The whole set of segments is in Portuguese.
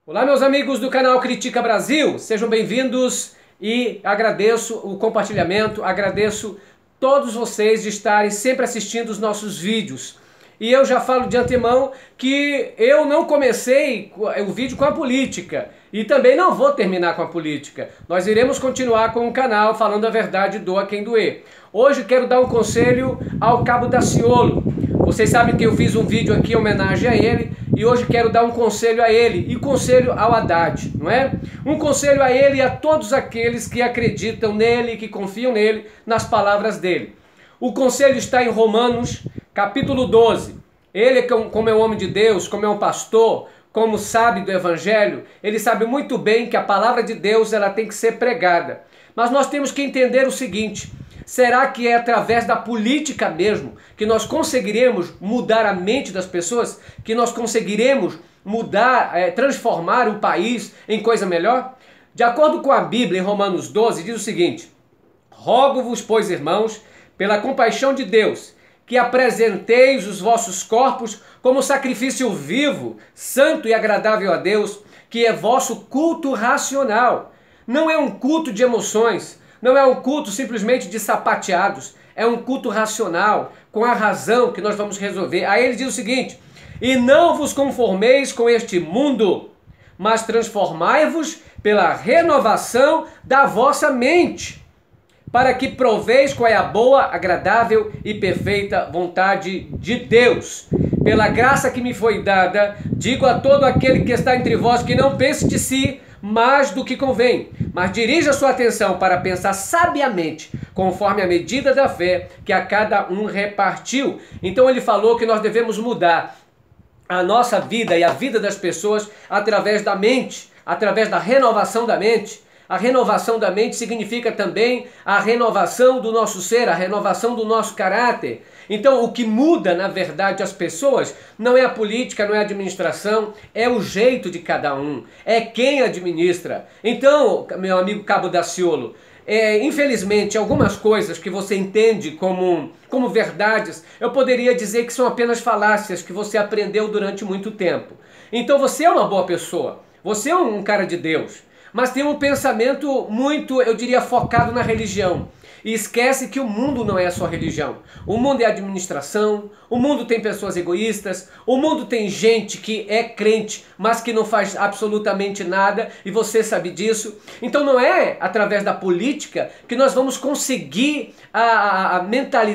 Olá, meus amigos do canal Critica Brasil, sejam bem-vindos e agradeço o compartilhamento, agradeço todos vocês de estarem sempre assistindo os nossos vídeos. E eu já falo de antemão que eu não comecei o vídeo com a política e também não vou terminar com a política. Nós iremos continuar com o canal falando a verdade, doa quem doer. Hoje quero dar um conselho ao Cabo Daciolo. Vocês sabem que eu fiz um vídeo aqui em homenagem a ele e hoje quero dar um conselho a ele e conselho ao Haddad, não é? Um conselho a ele e a todos aqueles que acreditam nele, que confiam nele, nas palavras dele. O conselho está em Romanos, capítulo 12. Ele, como é um homem de Deus, como é um pastor, como sabe do Evangelho, ele sabe muito bem que a palavra de Deus ela tem que ser pregada. Mas nós temos que entender o seguinte: será que é através da política mesmo que nós conseguiremos mudar a mente das pessoas? Que nós conseguiremos mudar, transformar o país em coisa melhor? De acordo com a Bíblia, em Romanos 12, diz o seguinte: rogo-vos, pois, irmãos, pela compaixão de Deus, que apresenteis os vossos corpos como sacrifício vivo, santo e agradável a Deus, que é vosso culto racional. Não é um culto de emoções, não é um culto simplesmente de sapateados, é um culto racional, com a razão que nós vamos resolver. Aí ele diz o seguinte: e não vos conformeis com este mundo, mas transformai-vos pela renovação da vossa mente, para que proveis qual é a boa, agradável e perfeita vontade de Deus. Pela graça que me foi dada, digo a todo aquele que está entre vós que não pense de si mais do que convém, mas dirija sua atenção para pensar sabiamente, conforme a medida da fé que a cada um repartiu. Então ele falou que nós devemos mudar a nossa vida e a vida das pessoas através da mente, através da renovação da mente. A renovação da mente significa também a renovação do nosso ser, a renovação do nosso caráter. Então, o que muda, na verdade, as pessoas não é a política, não é a administração, é o jeito de cada um, é quem administra. Então, meu amigo Cabo Daciolo, infelizmente, algumas coisas que você entende como verdades, eu poderia dizer que são apenas falácias que você aprendeu durante muito tempo. Então, você é uma boa pessoa, você é um cara de Deus, mas tem um pensamento muito, eu diria, focado na religião. E esquece que o mundo não é só religião. O mundo é administração, o mundo tem pessoas egoístas, o mundo tem gente que é crente, mas que não faz absolutamente nada, e você sabe disso. Então não é através da política que nós vamos conseguir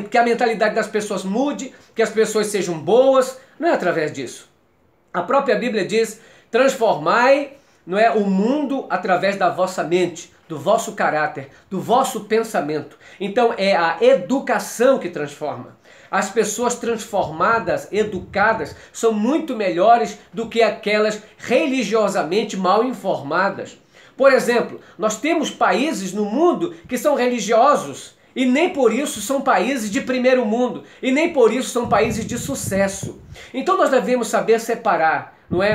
que a mentalidade das pessoas mude, que as pessoas sejam boas. Não é através disso. A própria Bíblia diz: transformai o mundo através da vossa mente, do vosso caráter, do vosso pensamento. Então é a educação que transforma. As pessoas transformadas, educadas, são muito melhores do que aquelas religiosamente mal informadas. Por exemplo, nós temos países no mundo que são religiosos e nem por isso são países de primeiro mundo, e nem por isso são países de sucesso. Então nós devemos saber separar,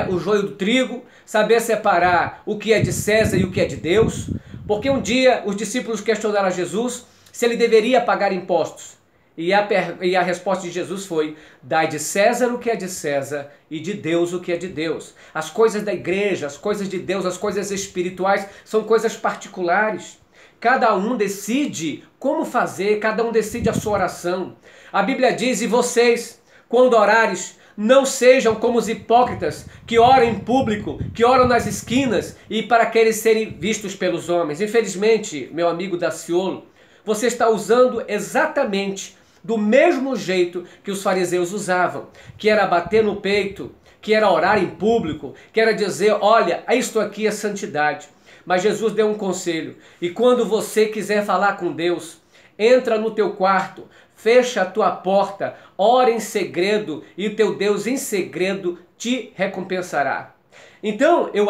o joio do trigo, saber separar o que é de César e o que é de Deus, porque um dia os discípulos questionaram a Jesus se ele deveria pagar impostos, e a resposta de Jesus foi: dai de César o que é de César e de Deus o que é de Deus. As coisas da igreja, as coisas de Deus, as coisas espirituais são coisas particulares. Cada um decide como fazer, cada um decide a sua oração. A Bíblia diz: e vocês, quando orares, não sejam como os hipócritas, que oram em público, que oram nas esquinas e para querer serem vistos pelos homens. Infelizmente, meu amigo Daciolo, você está usando exatamente do mesmo jeito que os fariseus usavam, que era bater no peito, que era orar em público, que era dizer: olha, isto aqui é santidade. Mas Jesus deu um conselho: e quando você quiser falar com Deus, entra no teu quarto, fecha a tua porta, ora em segredo, e o teu Deus em segredo te recompensará. Então, eu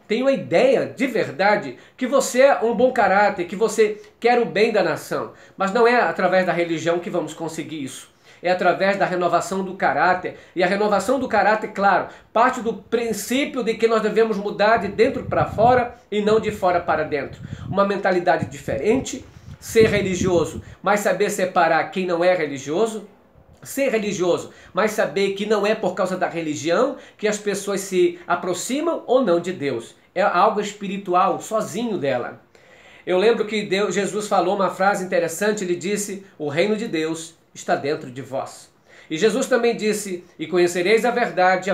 tenho a ideia de verdade que você é um bom caráter, que você quer o bem da nação, mas não é através da religião que vamos conseguir isso. É através da renovação do caráter. E a renovação do caráter, claro, parte do princípio de que nós devemos mudar de dentro para fora e não de fora para dentro. Uma mentalidade diferente, ser religioso, mas saber separar quem não é religioso, ser religioso, mas saber que não é por causa da religião que as pessoas se aproximam ou não de Deus. É algo espiritual, sozinho dela. Eu lembro que Jesus falou uma frase interessante, ele disse: o reino de Deus está dentro de vós. E Jesus também disse: e conhecereis a verdade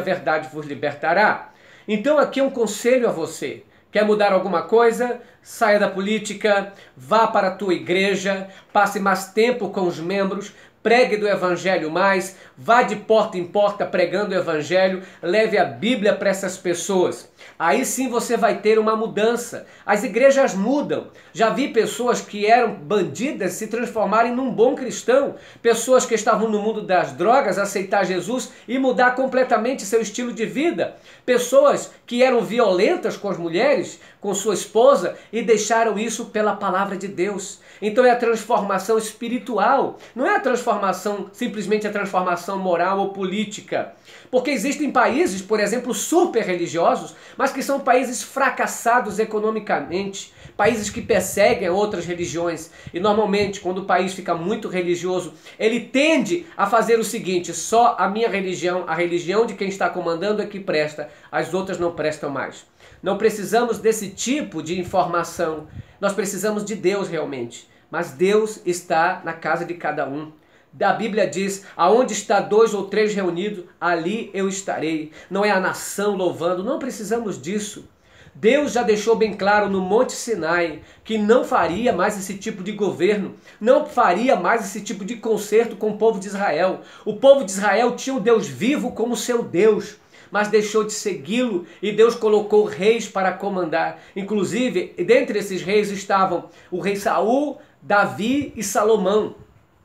vos libertará. Então aqui é um conselho a você. Quer mudar alguma coisa? Saia da política, vá para a tua igreja, passe mais tempo com os membros, pregue do evangelho mais, vá de porta em porta pregando o evangelho, leve a Bíblia para essas pessoas. Aí sim você vai ter uma mudança. As igrejas mudam. Já vi pessoas que eram bandidas se transformarem num bom cristão. Pessoas que estavam no mundo das drogas aceitar Jesus e mudar completamente seu estilo de vida. Pessoas que eram violentas com as mulheres, com sua esposa, e deixaram isso pela palavra de Deus. Então é a transformação espiritual. Não é a transformação, simplesmente a transformação moral ou política. Porque existem países, por exemplo, super religiosos, mas que são países fracassados economicamente, países que perseguem outras religiões. E normalmente, quando o país fica muito religioso, ele tende a fazer o seguinte: só a minha religião, a religião de quem está comandando é que presta, as outras não prestam mais. Não precisamos desse tipo de informação, nós precisamos de Deus realmente. Mas Deus está na casa de cada um. A Bíblia diz: aonde está 2 ou 3 reunidos, ali eu estarei. Não é a nação louvando, não precisamos disso. Deus já deixou bem claro no Monte Sinai que não faria mais esse tipo de governo, não faria mais esse tipo de concerto com o povo de Israel. O povo de Israel tinha o Deus vivo como seu Deus, mas deixou de segui-lo e Deus colocou reis para comandar. Inclusive, dentre esses reis estavam o rei Saul, Davi e Salomão.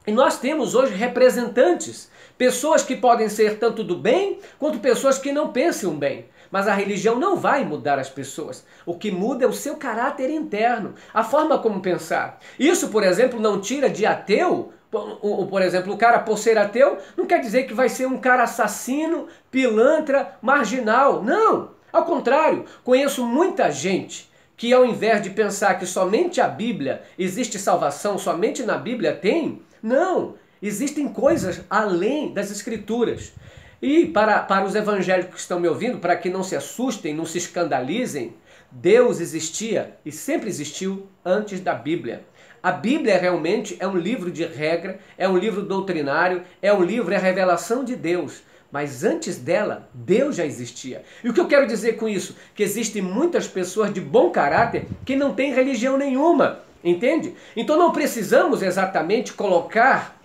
E nós temos hoje representantes, pessoas que podem ser tanto do bem, quanto pessoas que não pensam bem. Mas a religião não vai mudar as pessoas. O que muda é o seu caráter interno, a forma como pensar. Isso, por exemplo, não tira de ateu. Por exemplo, o cara, por ser ateu, não quer dizer que vai ser um cara assassino, pilantra, marginal. Não! Ao contrário, conheço muita gente que, ao invés de pensar que somente a Bíblia existe salvação, somente na Bíblia tem, não! Existem coisas além das Escrituras. E para os evangélicos que estão me ouvindo, para que não se assustem, não se escandalizem, Deus existia e sempre existiu antes da Bíblia. A Bíblia realmente é um livro de regra, é um livro doutrinário, é a revelação de Deus. Mas antes dela, Deus já existia. E o que eu quero dizer com isso? Que existem muitas pessoas de bom caráter que não têm religião nenhuma, entende? Então não precisamos exatamente colocar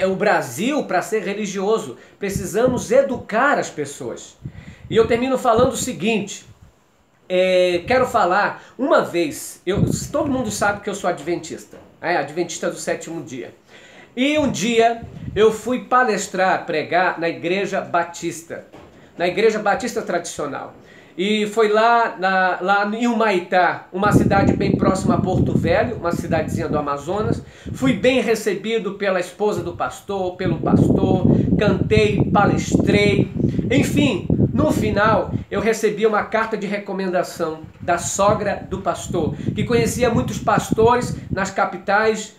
o Brasil para ser religioso. Precisamos educar as pessoas. E eu termino falando o seguinte... quero falar, uma vez, todo mundo sabe que eu sou adventista, adventista do sétimo dia. E um dia eu fui palestrar, pregar na igreja batista tradicional. E foi lá em Humaitá, uma cidade bem próxima a Porto Velho, uma cidadezinha do Amazonas. Fui bem recebido pela esposa do pastor, pelo pastor, cantei, palestrei, enfim... No final, eu recebi uma carta de recomendação da sogra do pastor, que conhecia muitos pastores nas capitais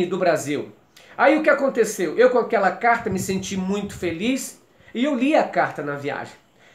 do Brasil. Aí o que aconteceu? Eu com aquela carta me senti muito feliz e eu li a carta na viagem.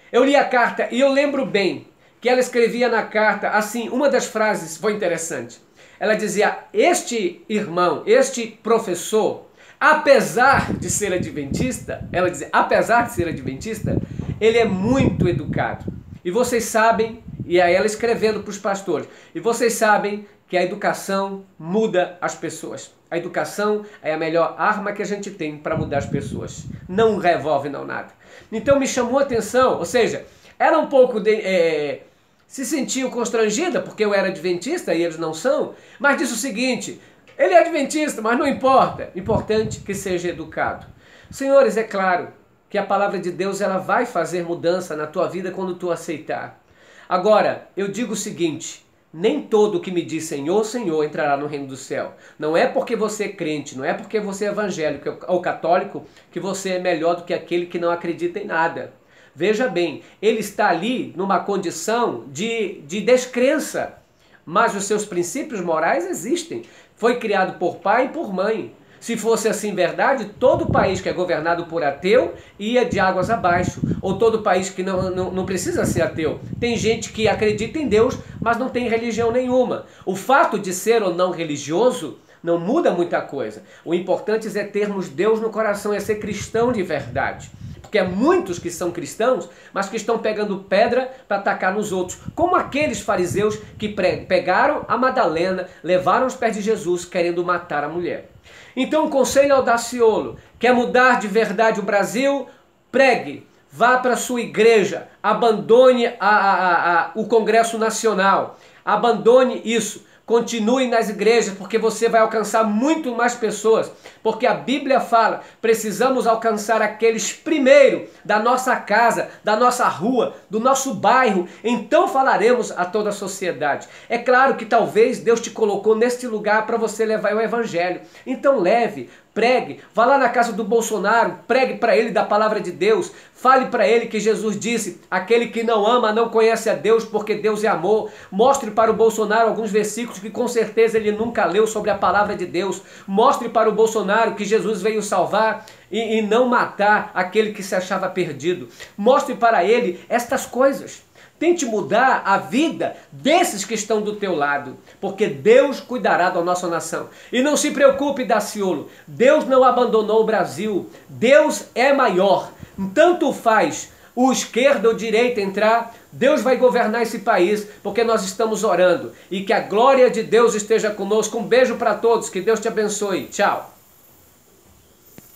Eu li a carta e eu lembro bem que ela escrevia na carta assim, uma das frases foi interessante. Ela dizia: este irmão, este professor, apesar de ser adventista, ela dizia, apesar de ser adventista, ele é muito educado. E vocês sabem, e é ela escrevendo para os pastores, e vocês sabem que a educação muda as pessoas. A educação é a melhor arma que a gente tem para mudar as pessoas. Não um revólver, não nada. Então me chamou a atenção, ou seja, era um pouco se sentiam constrangida, porque eu era adventista e eles não são, mas disse o seguinte: ele é adventista, mas não importa. Importante que seja educado. Senhores, é claro que a palavra de Deus ela vai fazer mudança na tua vida quando tu aceitar. Agora, eu digo o seguinte: nem todo que me diz Senhor, Senhor entrará no reino do céu. Não é porque você é crente, não é porque você é evangélico ou católico que você é melhor do que aquele que não acredita em nada. Veja bem, ele está ali numa condição de descrença, mas os seus princípios morais existem. Foi criado por pai e por mãe. Se fosse assim verdade, todo país que é governado por ateu ia de águas abaixo. Ou todo país que não precisa ser ateu. Tem gente que acredita em Deus, mas não tem religião nenhuma. O fato de ser ou não religioso não muda muita coisa. O importante é termos Deus no coração, é ser cristão de verdade. Porque há muitos que são cristãos, mas que estão pegando pedra para atacar nos outros. Como aqueles fariseus que pegaram a Madalena, levaram aos pés de Jesus, querendo matar a mulher. Então, um conselho ao Daciolo: quer mudar de verdade o Brasil? Pregue, vá para a sua igreja, abandone o Congresso Nacional, abandone isso. Continue nas igrejas, porque você vai alcançar muito mais pessoas. Porque a Bíblia fala, precisamos alcançar aqueles primeiro da nossa casa, da nossa rua, do nosso bairro. Então falaremos a toda a sociedade. É claro que talvez Deus te colocou neste lugar para você levar o evangelho. Então leve, pregue, vá lá na casa do Bolsonaro, pregue para ele da palavra de Deus, fale para ele que Jesus disse, aquele que não ama não conhece a Deus, porque Deus é amor. Mostre para o Bolsonaro alguns versículos que com certeza ele nunca leu sobre a palavra de Deus. Mostre para o Bolsonaro que Jesus veio salvar e não matar aquele que se achava perdido. Mostre para ele estas coisas. Tente mudar a vida desses que estão do teu lado, porque Deus cuidará da nossa nação. E não se preocupe, Daciolo, Deus não abandonou o Brasil, Deus é maior. Tanto faz o esquerda ou direita entrar, Deus vai governar esse país, porque nós estamos orando. E que a glória de Deus esteja conosco. Um beijo para todos, que Deus te abençoe. Tchau.